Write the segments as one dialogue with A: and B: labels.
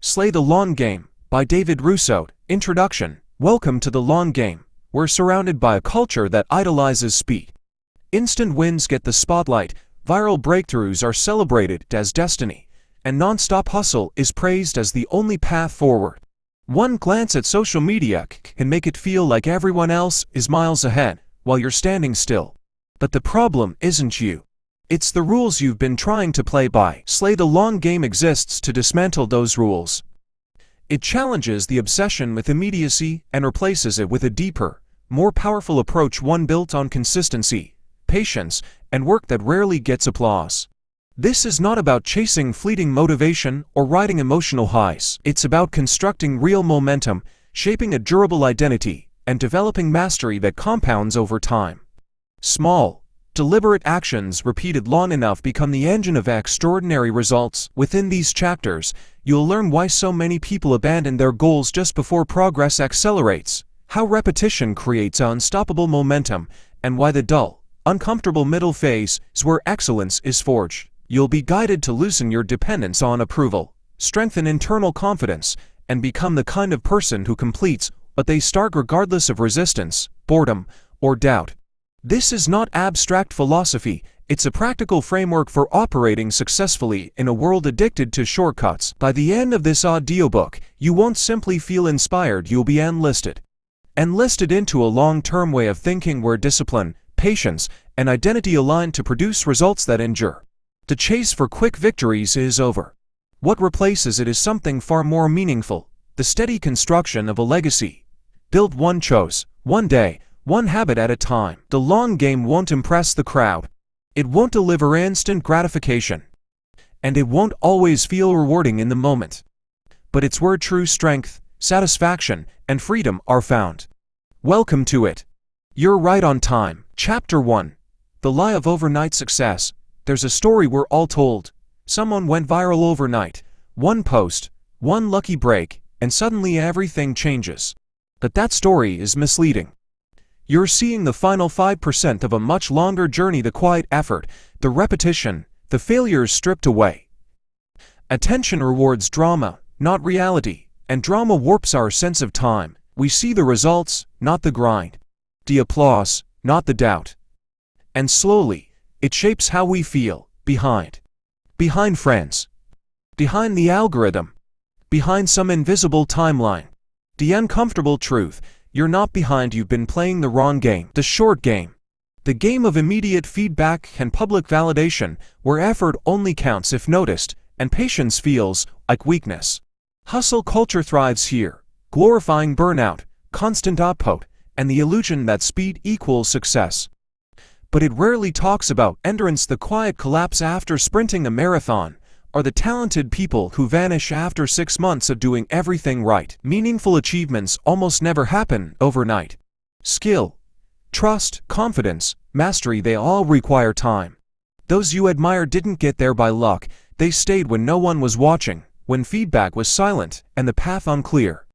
A: Slay the Long Game by David Rousseau. Introduction. Welcome to the long game. We're surrounded by a culture that idolizes speed. Instant wins get the spotlight, viral breakthroughs are celebrated as destiny, and non-stop hustle is praised as the only path forward. One glance at social media can make it feel like everyone else is miles ahead, while you're standing still. But the problem isn't you. It's the rules you've been trying to play by. Slay the Long Game exists to dismantle those rules. It challenges the obsession with immediacy and replaces it with a deeper, more powerful approach, one built on consistency, patience, and work that rarely gets applause. This is not about chasing fleeting motivation or riding emotional highs. It's about constructing real momentum, shaping a durable identity, and developing mastery that compounds over time. Small, deliberate actions repeated long enough become the engine of extraordinary results. Within these chapters, you'll learn why so many people abandon their goals just before progress accelerates, how repetition creates unstoppable momentum, and why the dull, uncomfortable middle phase is where excellence is forged. You'll be guided to loosen your dependence on approval, strengthen internal confidence, and become the kind of person who completes what they start regardless of resistance, boredom, or doubt. This is not abstract philosophy, it's a practical framework for operating successfully in a world addicted to shortcuts. By the end of this audiobook, you won't simply feel inspired, you'll be enlisted. Enlisted into a long-term way of thinking where discipline, patience, and identity align to produce results that endure. The chase for quick victories is over. What replaces it is something far more meaningful, the steady construction of a legacy. Build one choice, one day, one habit at a time. The long game won't impress the crowd. It won't deliver instant gratification. And it won't always feel rewarding in the moment. But it's where true strength, satisfaction, and freedom are found. Welcome to it. You're right on time. Chapter 1. The Lie of Overnight Success. There's a story we're all told. Someone went viral overnight. One post, one lucky break, and suddenly everything changes. But that story is misleading. You're seeing the final 5% of a much longer journey, the quiet effort, the repetition, the failures stripped away. Attention rewards drama, not reality, and drama warps our sense of time. We see the results, not the grind. The applause, not the doubt. And slowly, it shapes how we feel, behind. Behind friends. Behind the algorithm. Behind some invisible timeline. The uncomfortable truth: you're not behind, you've been playing the wrong game. The short game. The game of immediate feedback and public validation, where effort only counts if noticed, and patience feels like weakness. Hustle culture thrives here, glorifying burnout, constant output, and the illusion that speed equals success. But it rarely talks about endurance, the quiet collapse after sprinting a marathon, or the talented people who vanish after 6 months of doing everything right. Meaningful achievements almost never happen overnight. Skill, trust, confidence, mastery, they all require time. Those you admire didn't get there by luck, they stayed when no one was watching, when feedback was silent and the path unclear.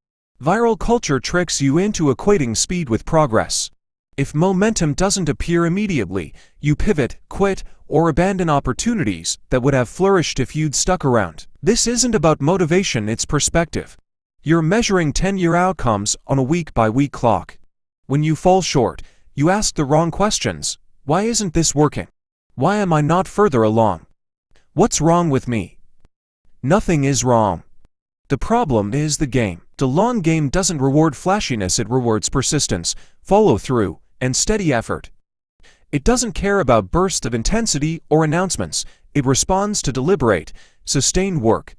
A: Viral culture tricks you into equating speed with progress. If momentum doesn't appear immediately, you pivot, quit, or abandon opportunities that would have flourished if you'd stuck around. This isn't about motivation, it's perspective. You're measuring 10-year outcomes on a week-by-week clock. When you fall short, you ask the wrong questions. Why isn't this working? Why am I not further along? What's wrong with me? Nothing is wrong. The problem is the game. The long game doesn't reward flashiness, it rewards persistence, follow-through, and steady effort. It doesn't care about bursts of intensity or announcements. It responds to deliberate, sustained work.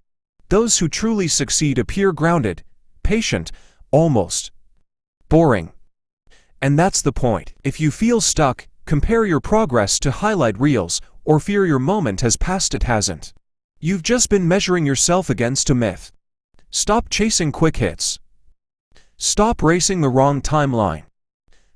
A: Those who truly succeed appear grounded, patient, almost boring. And that's the point. If you feel stuck, compare your progress to highlight reels, or fear your moment has passed, it hasn't. You've just been measuring yourself against a myth. Stop chasing quick hits. Stop racing the wrong timeline.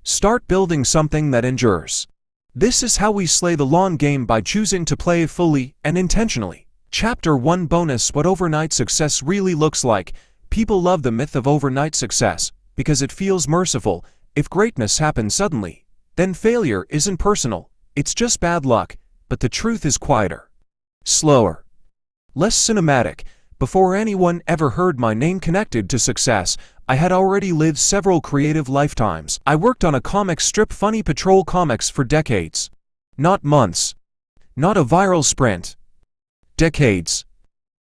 A: Start building something that endures. This is how we slay the long game, by choosing to play it fully and intentionally. Chapter 1 Bonus: What Overnight Success Really Looks Like. People love the myth of overnight success because it feels merciful. If greatness happens suddenly, then failure isn't personal, it's just bad luck. But the truth is quieter, slower, less cinematic, Before anyone ever heard my name connected to success, I had already lived several creative lifetimes. I worked on a comic strip, Funny Patrol Comics, for decades. Not months. Not a viral sprint. Decades.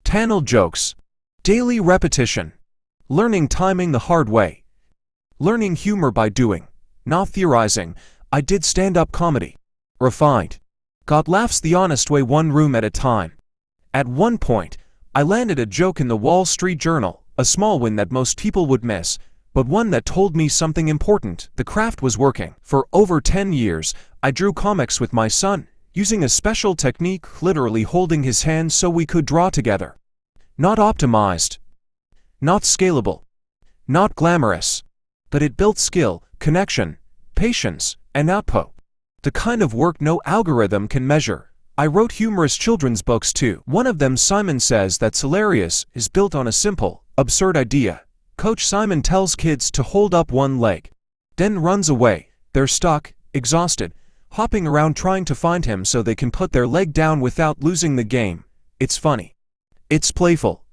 A: Channel jokes. Daily repetition. Learning timing the hard way. Learning humor by doing, not theorizing. I did stand-up comedy. Refined. Got laughs the honest way, one room at a time. At one point, I landed a joke in the Wall Street Journal, a small win that most people would miss, but one that told me something important. The craft was working. For over 10 years, I drew comics with my son, using a special technique, literally holding his hand so we could draw together. Not optimized. Not scalable. Not glamorous. But it built skill, connection, patience, and output. The kind of work no algorithm can measure. I wrote humorous children's books too. One of them, Simon Says That's Hilarious, is built on a simple, absurd idea. Coach Simon tells kids to hold up one leg. Then runs away. They're stuck, exhausted, hopping around trying to find him so they can put their leg down without losing the game. It's funny. It's playful.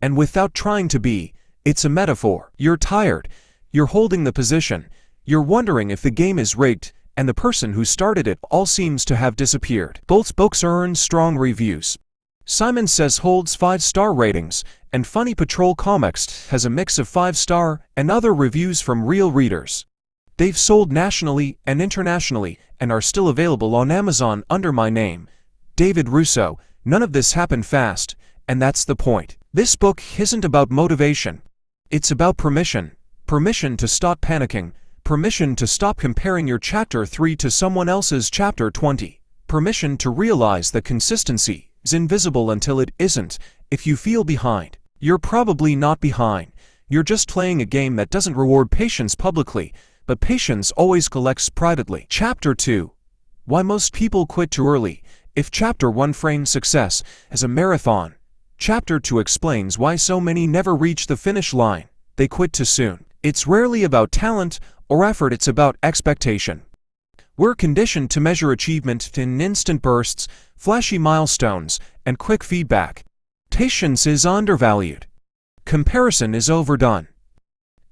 A: And without trying to be, it's a metaphor. You're tired. You're holding the position. You're wondering if the game is rigged, and the person who started it all seems to have disappeared. Both books earned strong reviews. Simon Says holds 5-star ratings, and Funny Patrol Comics has a mix of 5-star and other reviews from real readers. They've sold nationally and internationally and are still available on Amazon under my name, David Russo. None of this happened fast, and that's the point. This book isn't about motivation. It's about permission. Permission to stop panicking. Permission to stop comparing your chapter 3 to someone else's chapter 20. Permission to realize that consistency is invisible until it isn't. If you feel behind, you're probably not behind. You're just playing a game that doesn't reward patience publicly, but patience always collects privately. Chapter 2. Why most people quit too early. If Chapter 1 frames success as a marathon, Chapter 2 explains why so many never reach the finish line. They quit too soon. It's rarely about talent or effort, it's about expectation. We're conditioned to measure achievement in instant bursts, flashy milestones, and quick feedback. Patience is undervalued. Comparison is overdone.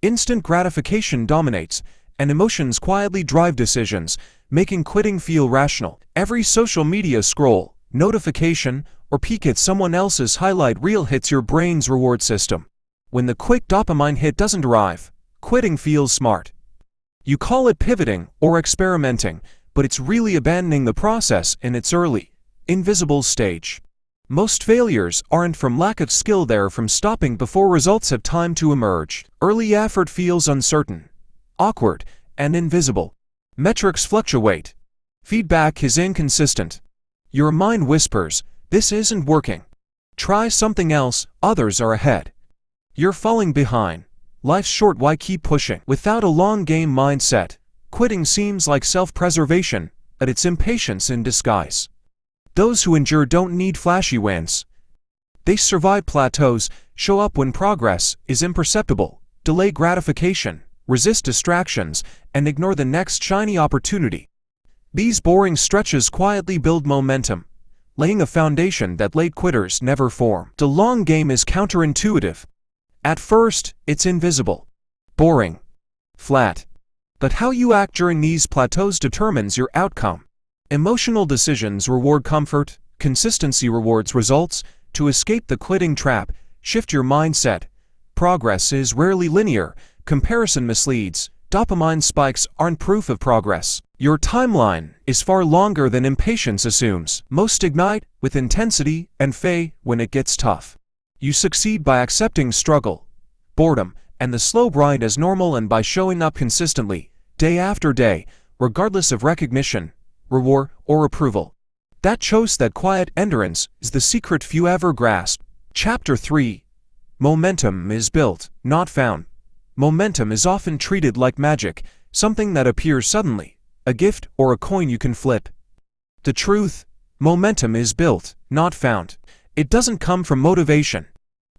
A: Instant gratification dominates, and emotions quietly drive decisions, making quitting feel rational. Every social media scroll, notification, or peek at someone else's highlight reel hits your brain's reward system. When the quick dopamine hit doesn't arrive, quitting feels smart. You call it pivoting or experimenting, but it's really abandoning the process in its early, invisible stage. Most failures aren't from lack of skill, they're from stopping before results have time to emerge. Early effort feels uncertain, awkward, and invisible. Metrics fluctuate. Feedback is inconsistent. Your mind whispers, "This isn't working. Try something else, others are ahead. You're falling behind. Life's short, why keep pushing?" Without a long game mindset, quitting seems like self-preservation, but it's impatience in disguise. Those who endure don't need flashy wins. They survive plateaus, show up when progress is imperceptible, delay gratification, resist distractions, and ignore the next shiny opportunity. These boring stretches quietly build momentum, laying a foundation that late quitters never form. The long game is counterintuitive. At first, it's invisible, boring, flat. But how you act during these plateaus determines your outcome. Emotional decisions reward comfort, consistency rewards results. To escape the quitting trap, shift your mindset. Progress is rarely linear, comparison misleads, dopamine spikes aren't proof of progress. Your timeline is far longer than impatience assumes. Most ignite with intensity and fade when it gets tough. You succeed by accepting struggle, boredom, and the slow grind as normal, and by showing up consistently, day after day, regardless of recognition, reward, or approval. That shows that quiet endurance is the secret few ever grasp. Chapter 3. Momentum is built, not found. Momentum is often treated like magic, something that appears suddenly, a gift or a coin you can flip. The truth, momentum is built, not found. It doesn't come from motivation.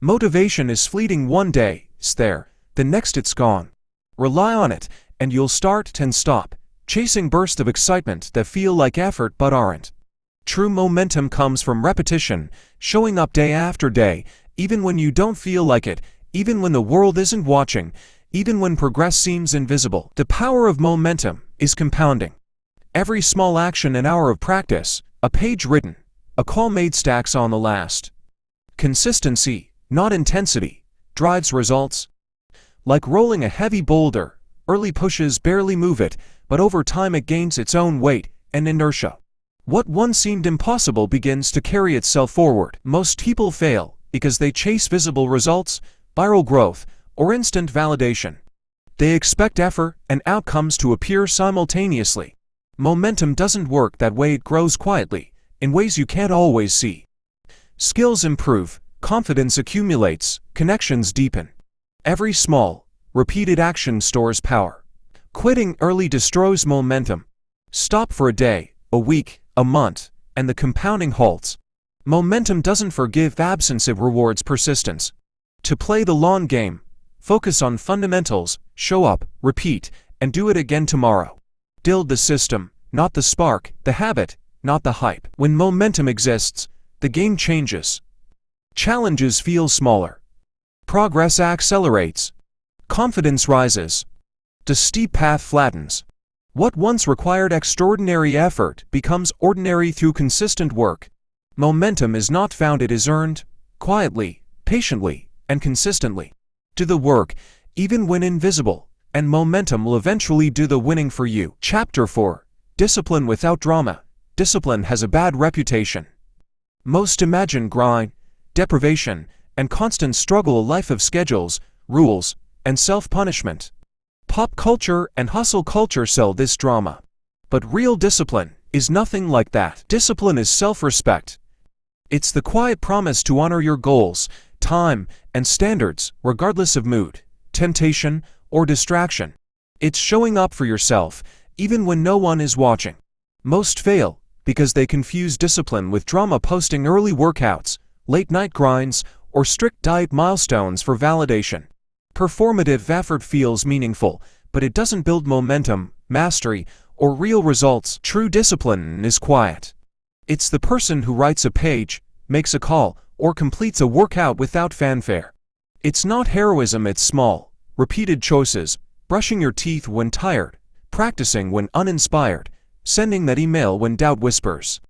A: Motivation is fleeting. One day, it's there, the next it's gone. Rely on it, and you'll start and stop chasing bursts of excitement that feel like effort but aren't. True momentum comes from repetition, showing up day after day, even when you don't feel like it, even when the world isn't watching, even when progress seems invisible. The power of momentum is compounding. Every small action, an hour of practice, a page written, a call made stacks on the last. Consistency, not intensity, drives results. Like rolling a heavy boulder, early pushes barely move it, but over time it gains its own weight and inertia. What once seemed impossible begins to carry itself forward. Most people fail because they chase visible results, viral growth, or instant validation. They expect effort and outcomes to appear simultaneously. Momentum doesn't work that way. It grows quietly, in ways you can't always see. Skills improve, confidence accumulates, connections deepen. Every small, repeated action stores power. Quitting early destroys momentum. Stop for a day, a week, a month, and the compounding halts. Momentum doesn't forgive absence, it rewards persistence. To play the long game, focus on fundamentals, show up, repeat, and do it again tomorrow. Build the system, not the spark, the habit, not the hype. When momentum exists, the game changes. Challenges feel smaller. Progress accelerates. Confidence rises. The steep path flattens. What once required extraordinary effort becomes ordinary through consistent work. Momentum is not found, it is earned, quietly, patiently, and consistently. Do the work, even when invisible, and momentum will eventually do the winning for you. Chapter 4. Discipline without drama. Discipline has a bad reputation. Most imagine grind, deprivation, and constant struggle, a life of schedules, rules, and self-punishment. Pop culture and hustle culture sell this drama. But real discipline is nothing like that. Discipline is self-respect. It's the quiet promise to honor your goals, time, and standards, regardless of mood, temptation, or distraction. It's showing up for yourself, even when no one is watching. Most fail because they confuse discipline with drama, posting early workouts, late-night grinds, or strict diet milestones for validation. Performative effort feels meaningful, but it doesn't build momentum, mastery, or real results. True discipline is quiet. It's the person who writes a page, makes a call, or completes a workout without fanfare. It's not heroism, it's small, repeated choices, brushing your teeth when tired, practicing when uninspired, sending that email when doubt whispers.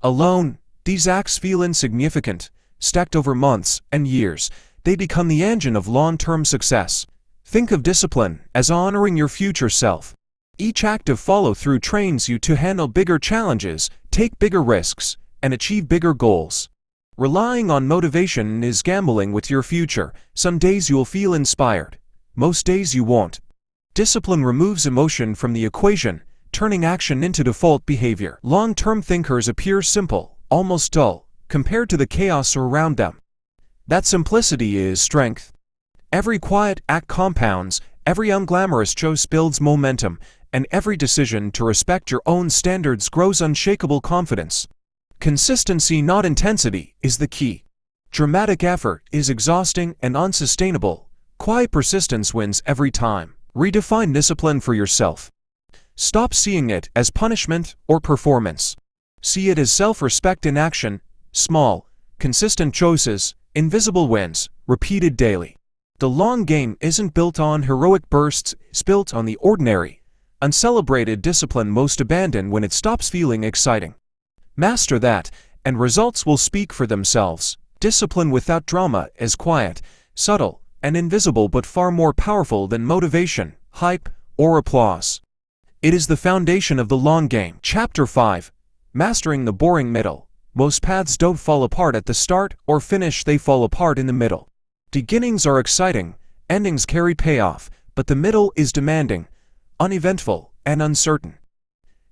A: Alone, these acts feel insignificant. Stacked over months and years, they become the engine of long-term success. Think of discipline as honoring your future self. Each act of follow-through trains you to handle bigger challenges, take bigger risks, and achieve bigger goals. Relying on motivation is gambling with your future. Some days you'll feel inspired. Most days you won't. Discipline removes emotion from the equation, turning action into default behavior. Long-term thinkers appear simple, almost dull, compared to the chaos around them. That simplicity is strength. Every quiet act compounds, every unglamorous choice builds momentum, and every decision to respect your own standards grows unshakable confidence. Consistency, not intensity, is the key. Dramatic effort is exhausting and unsustainable. Quiet persistence wins every time. Redefine discipline for yourself. Stop seeing it as punishment or performance. See it as self-respect in action. Small, consistent choices, invisible wins, repeated daily. The long game isn't built on heroic bursts, it's built on the ordinary, uncelebrated discipline most abandoned when it stops feeling exciting. Master that, and results will speak for themselves. Discipline without drama is quiet, subtle, and invisible, but far more powerful than motivation, hype, or applause. It is the foundation of the long game. Chapter 5. Mastering the boring middle. Most paths don't fall apart at the start or finish, they fall apart in the middle. Beginnings are exciting, endings carry payoff, but the middle is demanding, uneventful, and uncertain.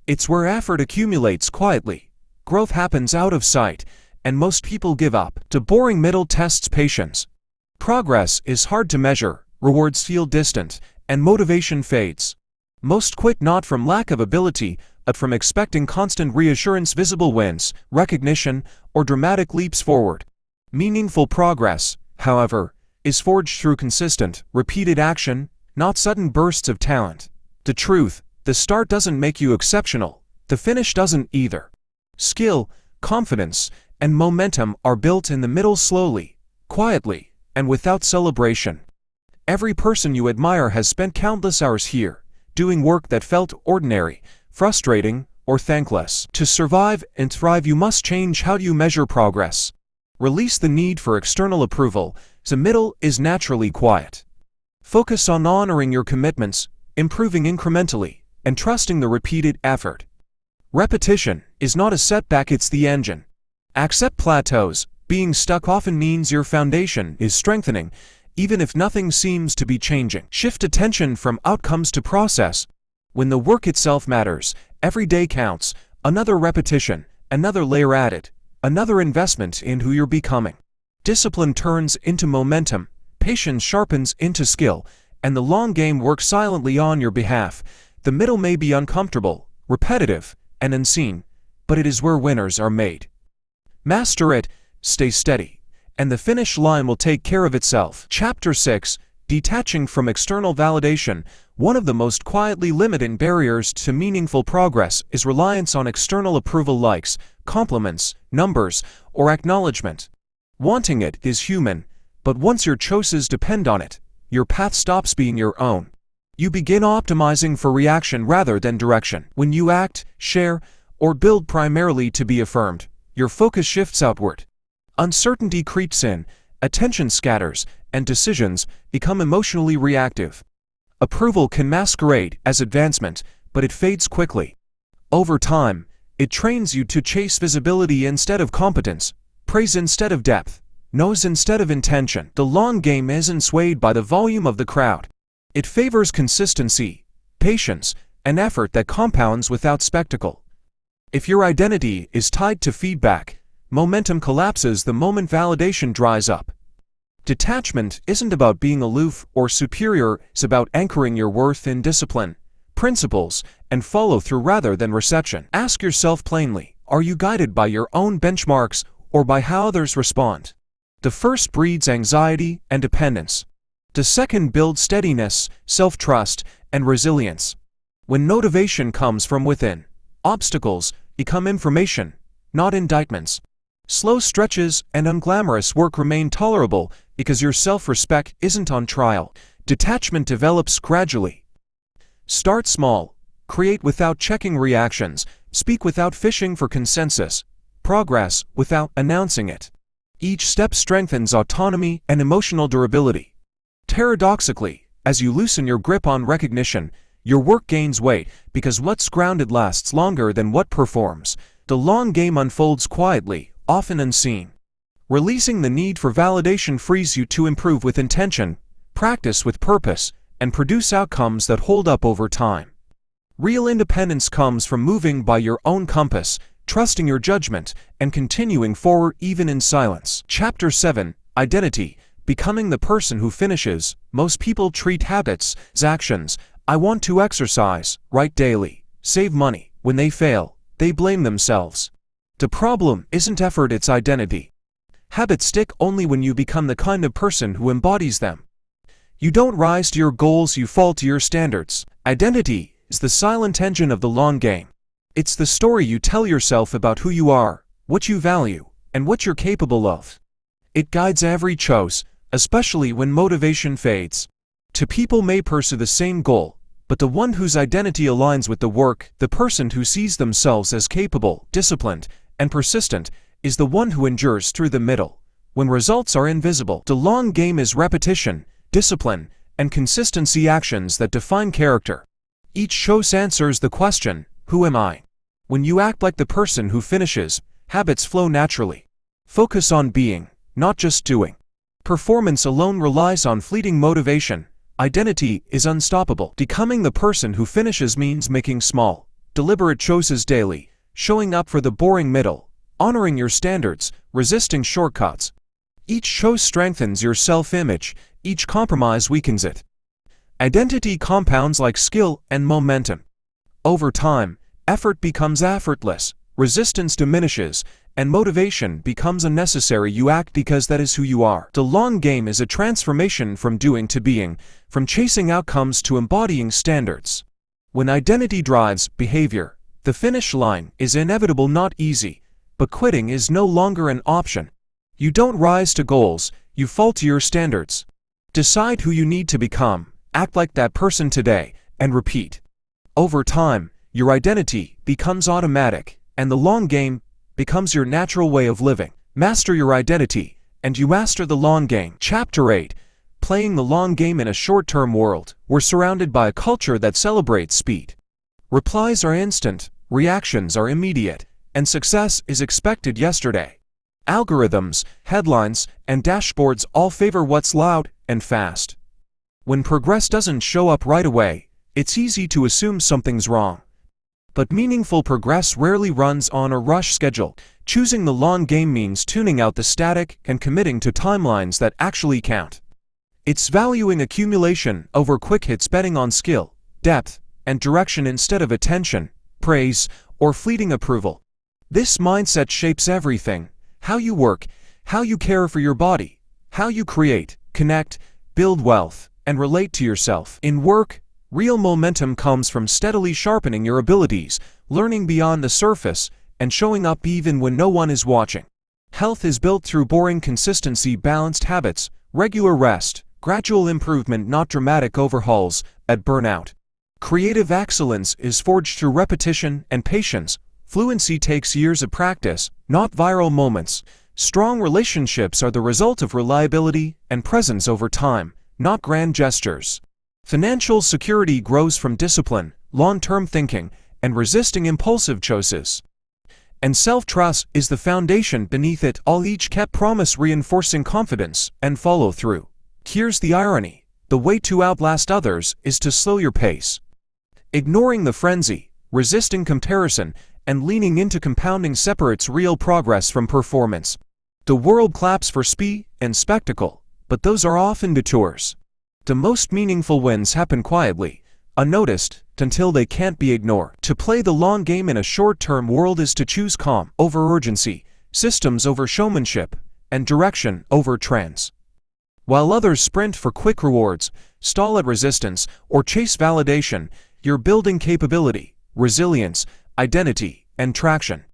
A: It's where effort accumulates quietly, growth happens out of sight, and most people give up. The boring middle tests patience. Progress is hard to measure, rewards feel distant, and motivation fades. Most quit not from lack of ability, but from expecting constant reassurance, visible wins, recognition, or dramatic leaps forward. Meaningful progress, however, is forged through consistent, repeated action, not sudden bursts of talent. The truth, the start doesn't make you exceptional, the finish doesn't either. Skill, confidence, and momentum are built in the middle slowly, quietly, and without celebration. Every person you admire has spent countless hours here, doing work that felt ordinary, frustrating, or thankless. To survive and thrive, you must change how you measure progress. Release the need for external approval. The middle is naturally quiet. Focus on honoring your commitments, improving incrementally, and trusting the repeated effort. Repetition is not a setback, it's the engine. Accept plateaus. Being stuck often means your foundation is strengthening, even if nothing seems to be changing. Shift attention from outcomes to process. When the work itself matters, every day counts. Another repetition, another layer added, another investment in who you're becoming. Discipline turns into momentum, patience sharpens into skill, and the long game works silently on your behalf. The middle may be uncomfortable, repetitive, and unseen, but it is where winners are made. Master it, stay steady, and the finish line will take care of itself. Chapter 6: Detaching from External Validation. One of the most quietly limiting barriers to meaningful progress is reliance on external approval, likes, compliments, numbers, or acknowledgement. Wanting it is human, but once your choices depend on it, your path stops being your own. You begin optimizing for reaction rather than direction. When you act, share, or build primarily to be affirmed, your focus shifts outward. Uncertainty creeps in, attention scatters, and decisions become emotionally reactive. Approval can masquerade as advancement, but it fades quickly. Over time, it trains you to chase visibility instead of competence, praise instead of depth, no's instead of intention. The long game isn't swayed by the volume of the crowd. It favors consistency, patience, and effort that compounds without spectacle. If your identity is tied to feedback, momentum collapses the moment validation dries up. Detachment isn't about being aloof or superior, it's about anchoring your worth in discipline, principles, and follow-through rather than reception. Ask yourself plainly, are you guided by your own benchmarks or by how others respond? The first breeds anxiety and dependence. The second builds steadiness, self-trust, and resilience. When motivation comes from within, obstacles become information, not indictments. Slow stretches and unglamorous work remain tolerable because your self-respect isn't on trial. Detachment develops gradually. Start small. Create without checking reactions. Speak without fishing for consensus. Progress without announcing it. Each step strengthens autonomy and emotional durability. Paradoxically, as you loosen your grip on recognition, your work gains weight because what's grounded lasts longer than what performs. The long game unfolds quietly, often unseen. Releasing the need for validation frees you to improve with intention, practice with purpose, and produce outcomes that hold up over time. Real independence comes from moving by your own compass, trusting your judgment, and continuing forward even in silence. Chapter 7: Identity. Becoming the person who finishes. Most people treat habits as actions. I want to exercise, write daily, save money. When they fail, they blame themselves. The problem isn't effort, it's identity. Habits stick only when you become the kind of person who embodies them. You don't rise to your goals, you fall to your standards. Identity is the silent engine of the long game. It's the story you tell yourself about who you are, what you value, and what you're capable of. It guides every choice, especially when motivation fades. Two people may pursue the same goal, but the one whose identity aligns with the work, the person who sees themselves as capable, disciplined, and persistent, is the one who endures through the middle. When results are invisible, the long game is repetition, discipline, and consistency, actions that define character. Each choice answers the question, who am I? When you act like the person who finishes, habits flow naturally. Focus on being, not just doing. Performance alone relies on fleeting motivation. Identity is unstoppable. Becoming the person who finishes means making small, deliberate choices daily, showing up for the boring middle, honoring your standards, resisting shortcuts. Each choice strengthens your self-image, each compromise weakens it. Identity compounds like skill and momentum. Over time, effort becomes effortless, resistance diminishes, and motivation becomes unnecessary. You act because that is who you are. The long game is a transformation from doing to being, from chasing outcomes to embodying standards. When identity drives behavior, the finish line is inevitable, not easy, but quitting is no longer an option. You don't rise to goals, you fall to your standards. Decide who you need to become, act like that person today, and repeat. Over time, your identity becomes automatic, and the long game becomes your natural way of living. Master your identity, and you master the long game. Chapter 8. Playing the long game in a short-term world. We're surrounded by a culture that celebrates speed. Replies are instant, reactions are immediate, and success is expected yesterday. Algorithms, headlines, and dashboards all favor what's loud and fast. When progress doesn't show up right away, it's easy to assume something's wrong. But meaningful progress rarely runs on a rush schedule. Choosing the long game means tuning out the static and committing to timelines that actually count. It's valuing accumulation over quick hits, betting on skill, depth, and direction instead of attention, praise, or fleeting approval. This mindset shapes everything: how you work, how you care for your body, how you create, connect, build wealth, and relate to yourself. In work, real momentum comes from steadily sharpening your abilities, learning beyond the surface, and showing up even when no one is watching. Health is built through boring consistency, balanced habits, regular rest, gradual improvement, not dramatic overhauls at burnout. Creative excellence is forged through repetition and patience. Fluency takes years of practice, not viral moments. Strong relationships are the result of reliability and presence over time, not grand gestures. Financial security grows from discipline, long-term thinking, and resisting impulsive choices. And self-trust is the foundation beneath it all. Each kept promise reinforcing confidence and follow-through. Here's the irony: the way to outlast others is to slow your pace. Ignoring the frenzy, resisting comparison, and leaning into compounding separates real progress from performance. The world claps for speed and spectacle, but those are often detours. The most meaningful wins happen quietly, unnoticed, until they can't be ignored. To play the long game in a short-term world is to choose calm over urgency, systems over showmanship, and direction over trends. While others sprint for quick rewards, stall at resistance, or chase validation, you're building capability, resilience, identity, and traction.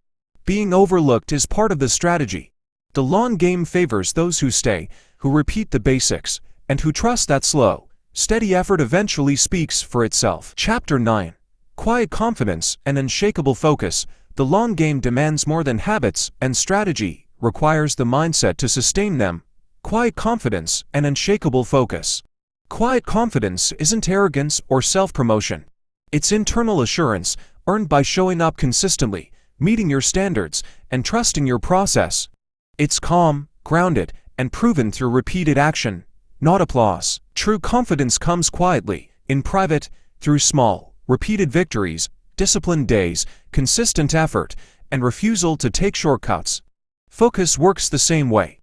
A: Being overlooked is part of the strategy. The long game favors those who stay, who repeat the basics, and who trust that slow, steady effort eventually speaks for itself. Chapter 9. Quiet confidence and unshakable focus. The long game demands more than habits, and strategy requires the mindset to sustain them. Quiet confidence and unshakable focus. Quiet confidence isn't arrogance or self-promotion. It's internal assurance, earned by showing up consistently, meeting your standards, and trusting your process. It's calm, grounded, and proven through repeated action, not applause. True confidence comes quietly, in private, through small, repeated victories, disciplined days, consistent effort, and refusal to take shortcuts. Focus works the same way.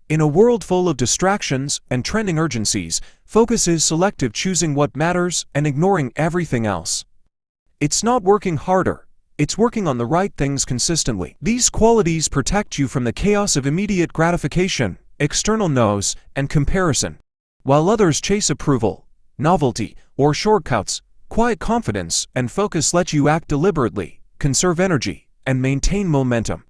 A: In a world full of distractions and trending urgencies, focus is selective, choosing what matters and ignoring everything else. It's not working harder, it's working on the right things consistently. These qualities protect you from the chaos of immediate gratification, external no's, and comparison. While others chase approval, novelty, or shortcuts, quiet confidence and focus let you act deliberately, conserve energy, and maintain momentum.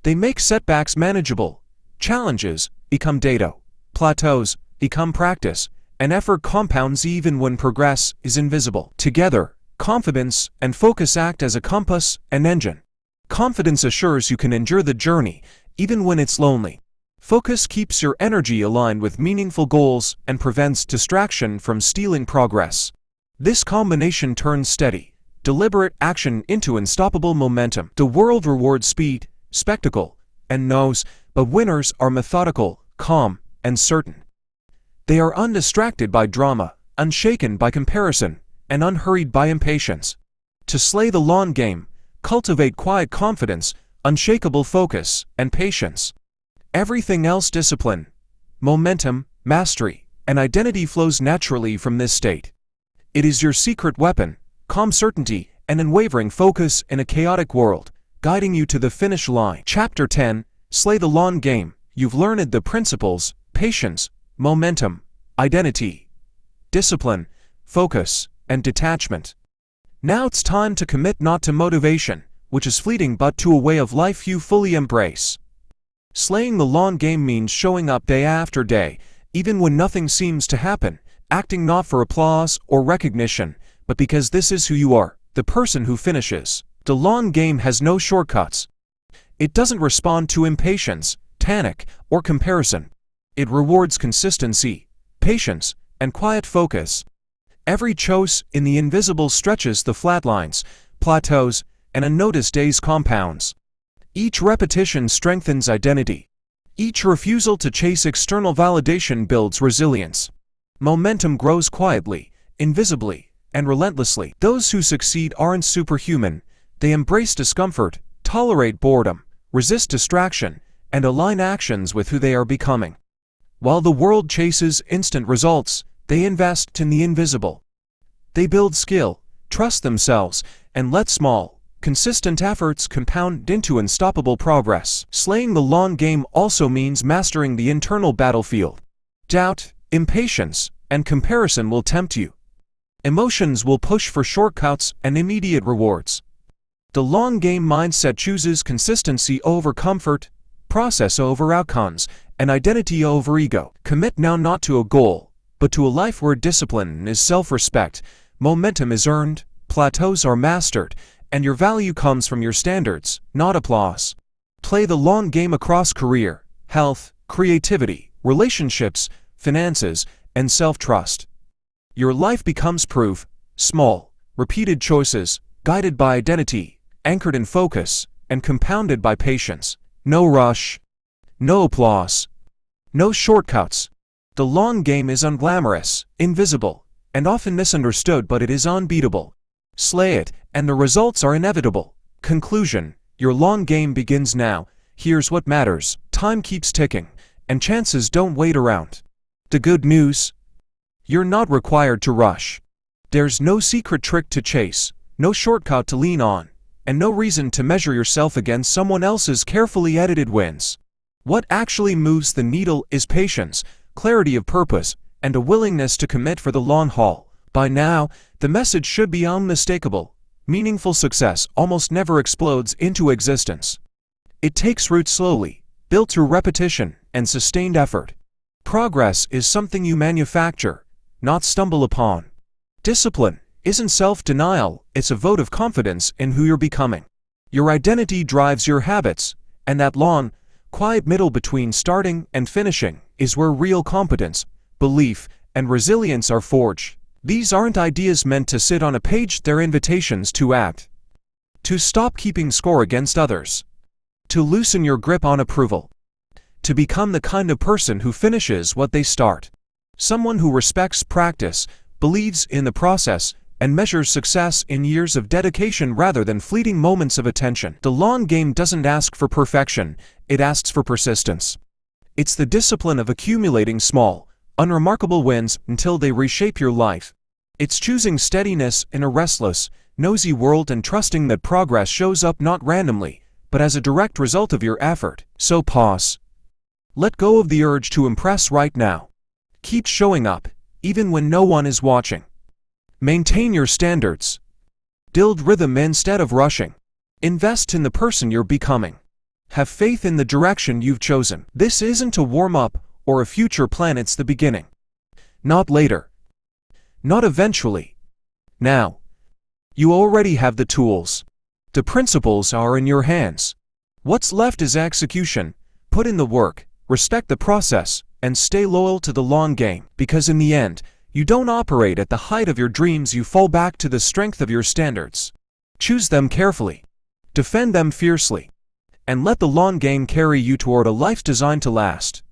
A: They make setbacks manageable, challenges become data, plateaus become practice, and effort compounds even when progress is invisible. Together, confidence and focus act as a compass and engine. Confidence assures you can endure the journey, even when it's lonely. Focus keeps your energy aligned with meaningful goals and prevents distraction from stealing progress. This combination turns steady, deliberate action into unstoppable momentum. The world rewards speed, spectacle, and no's, but winners are methodical, calm, and certain. They are undistracted by drama, unshaken by comparison, and unhurried by impatience. To slay the long game, cultivate quiet confidence, unshakable focus, and patience. Everything else, discipline, momentum, mastery, and identity, flows naturally from this state. It is your secret weapon, calm certainty, and unwavering focus in a chaotic world, guiding you to the finish line. Chapter 10. Slay the long game. You've learned the principles: patience, momentum, identity, discipline, focus, and detachment. Now it's time to commit, not to motivation, which is fleeting, but to a way of life you fully embrace. Slaying the long game means showing up day after day, even when nothing seems to happen, acting not for applause or recognition, but because this is who you are, the person who finishes. The long game has no shortcuts. It doesn't respond to impatience, panic, or comparison. It rewards consistency, patience, and quiet focus. Every choice in the invisible stretches the flat lines, plateaus, and unnoticed days compounds. Each repetition strengthens identity. Each refusal to chase external validation builds resilience. Momentum grows quietly, invisibly, and relentlessly. Those who succeed aren't superhuman. They embrace discomfort, tolerate boredom, resist distraction, and align actions with who they are becoming. While the world chases instant results, they invest in the invisible. They build skill, trust themselves, and let small, consistent efforts compound into unstoppable progress. Slaying the long game also means mastering the internal battlefield. Doubt, impatience, and comparison will tempt you. Emotions will push for shortcuts and immediate rewards. The long game mindset chooses consistency over comfort, process over outcomes, and identity over ego. Commit now not to a goal, but to a life where discipline is self-respect, momentum is earned, plateaus are mastered, and your value comes from your standards, not applause. Play the long game across career, health, creativity, relationships, finances, and self-trust. Your life becomes proof, small, repeated choices, guided by identity, anchored in focus, and compounded by patience. No rush, no applause, no shortcuts. The long game is unglamorous, invisible, and often misunderstood, but it is unbeatable. Slay it, and the results are inevitable. Conclusion: your long game begins now. Here's what matters: time keeps ticking, and chances don't wait around. The good news: you're not required to rush. There's no secret trick to chase, no shortcut to lean on, and no reason to measure yourself against someone else's carefully edited wins. What actually moves the needle is patience, clarity of purpose, and a willingness to commit for the long haul. By now, the message should be unmistakable. Meaningful success almost never explodes into existence. It takes root slowly, built through repetition and sustained effort. Progress is something you manufacture, not stumble upon. Discipline isn't self-denial, it's a vote of confidence in who you're becoming. Your identity drives your habits, and that long, quiet middle between starting and finishing is where real competence, belief, and resilience are forged. These aren't ideas meant to sit on a page, they're invitations to act. To stop keeping score against others. To loosen your grip on approval. To become the kind of person who finishes what they start. Someone who respects practice, believes in the process, and measures success in years of dedication rather than fleeting moments of attention. The long game doesn't ask for perfection, it asks for persistence. It's the discipline of accumulating small, unremarkable wins until they reshape your life. It's choosing steadiness in a restless, nosy world and trusting that progress shows up not randomly, but as a direct result of your effort. So pause. Let go of the urge to impress right now. Keep showing up, even when no one is watching. Maintain your standards. Build rhythm instead of rushing. Invest in the person you're becoming. Have faith in the direction you've chosen. This isn't a warm-up or a future plan, it's the beginning. Not later. Not eventually. Now. You already have the tools. The principles are in your hands. What's left is execution. Put in the work, respect the process, and stay loyal to the long game. Because in the end, you don't operate at the height of your dreams, you fall back to the strength of your standards. Choose them carefully. Defend them fiercely. And let the long game carry you toward a life designed to last.